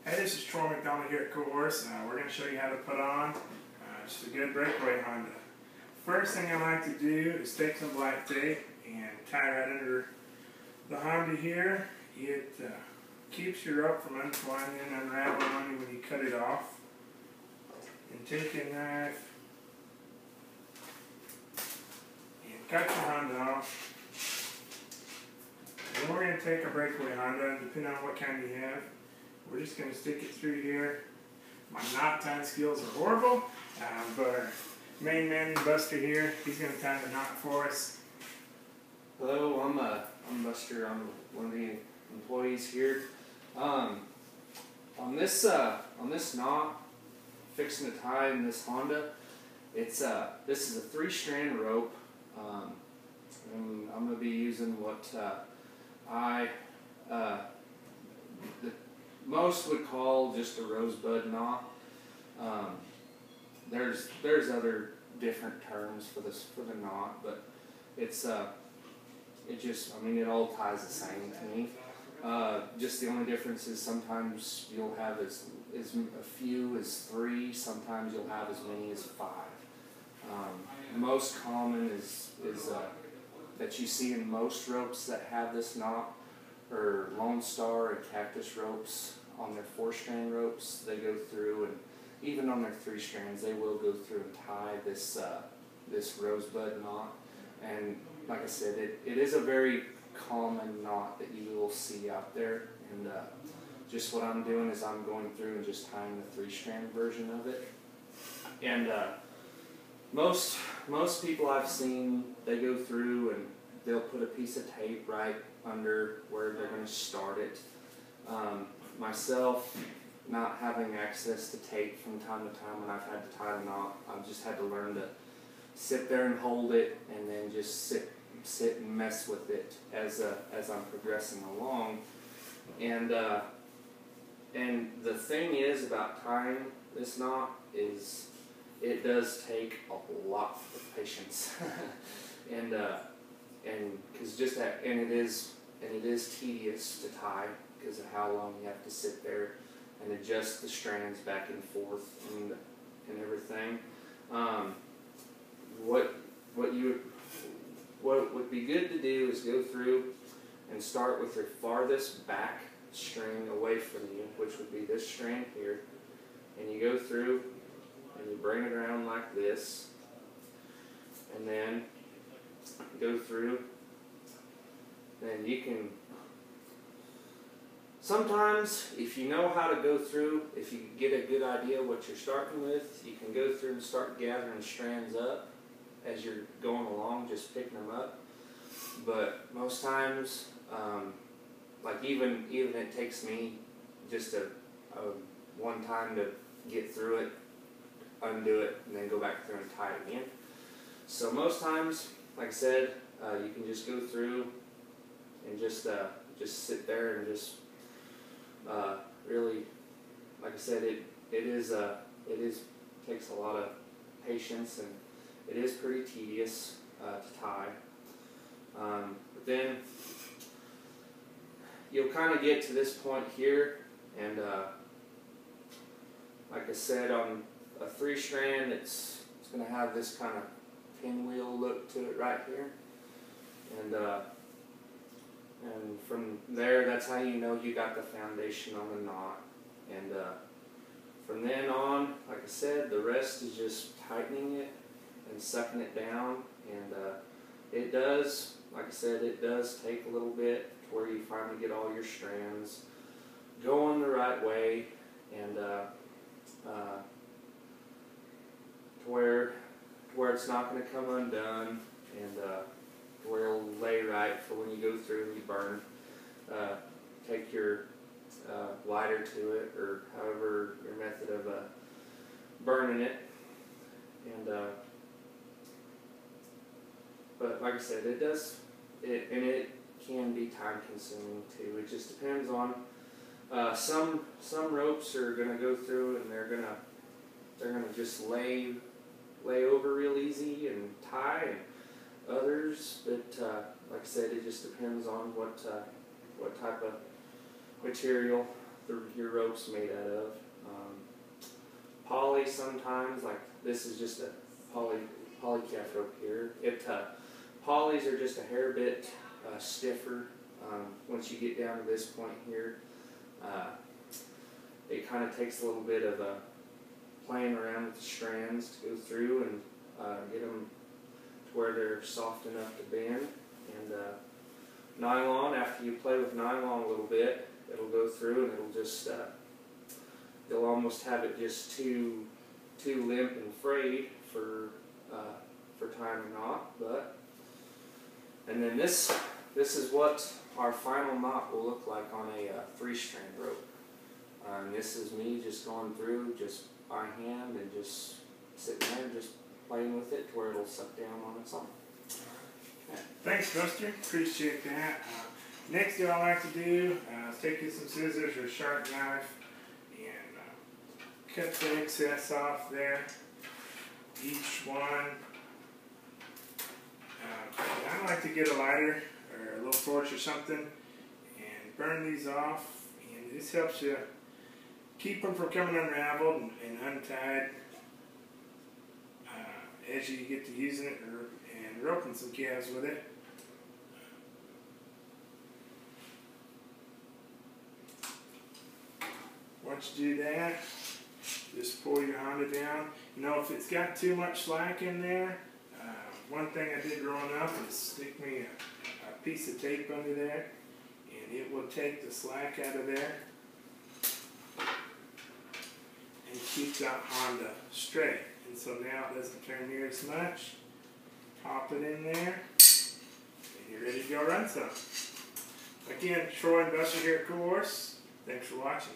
Hey, this is Troy McDonald here at Cool Horse. We're going to show you how to put on just a good breakaway Honda. First thing I like to do is take some black tape and tie right under the Honda here. It keeps your rope from untwining and unraveling on you when you cut it off. And take your knife and cut your Honda off. Then we're going to take our breakaway Honda, depending on what kind you have. We're just going to stick it through here. My knot tying skills are horrible, but our main man, Buster here, he's going to tie the knot for us. Hello, I'm Buster. I'm one of the employees here. On this knot, fixing to tie in this Honda, this is a 3-strand rope, and I'm going to be using what most would call just a rosebud knot. There's other different terms for the knot, but it all ties the same to me. Just the only difference is sometimes you'll have as few as 3, sometimes you'll have as many as 5. Most common is that you see in most ropes that have this knot are Lone Star and Cactus ropes. On their 4-strand ropes, they go through, and even on their 3 strands, they will go through and tie this rosebud knot. And like I said, it is a very common knot that you will see out there. And just what I'm doing is I'm going through and just tying the 3-strand version of it. And most people I've seen, they go through and they'll put a piece of tape right under where they're going to start it. Myself, not having access to tape from time to time when I've had to tie a knot, I've just had to learn to sit there and hold it, and then just sit and mess with it as I'm progressing along. And the thing is about tying this knot is it does take a lot of patience, and it is tedious to tie because of how long you have to sit there and adjust the strands back and forth and everything. What would be good to do is go through and start with your farthest back string away from you, which would be this strand here, and you go through and you bring it around like this, and then go through. Then you can, sometimes if you know how to go through, if you get a good idea what you're starting with, you can go through and start gathering strands up as you're going along, just picking them up. But most times, like even it takes me just a one time to get through it, undo it, and then go back through and tie it again. So most times, like I said, you can just go through and just sit there and just really, like I said, it takes a lot of patience, and it is pretty tedious to tie. But then you'll kind of get to this point here, and like I said, on a 3-strand, it's going to have this kind of pinwheel look to it right here, and from there, that's how you know you got the foundation on the knot. And from then on, like I said, the rest is just tightening it and sucking it down. And it does, like I said, it does take a little bit to where you finally get all your strands going the right way, and to where it's not going to come undone, and where it'll lay right for when you go through and you burn. Take your lighter to it, or however your method of burning it. And but like I said, it can be time consuming too. It just depends on some ropes are going to go through and they're gonna just lay over real easy and tie, and others that like I said, it just depends on what type of material your rope's made out of. Poly sometimes, like this is just a polycalf rope here. Polys are just a hair bit stiffer. Once you get down to this point here, it kind of takes a little bit of playing around with the strands to go through and get them to where they're soft enough to bend. And nylon, after you play with nylon a little bit, it'll go through and it'll just, you'll almost have it just too limp and frayed for tying a knot. And then this is what our final knot will look like on a 3-strand rope. And this is me just going through just by hand and just sitting there just playing with it to where it'll suck down on its own. Thanks, Buster. Appreciate that. Next thing I like to do is take you some scissors or a sharp knife and cut the excess off there. Each one. I like to get a lighter or a little torch or something and burn these off. And this helps you keep them from coming unraveled and untied as you get to using it and roping some calves with it. Once you do that, just pull your Honda down. You know, if it's got too much slack in there, one thing I did growing up is stick me a piece of tape under there, and it will take the slack out of there and keep that Honda straight. And so now it doesn't turn near as much. Pop it in there, and you're ready to go run some. Again, Troy and Buster here at Cool Horse. Thanks for watching.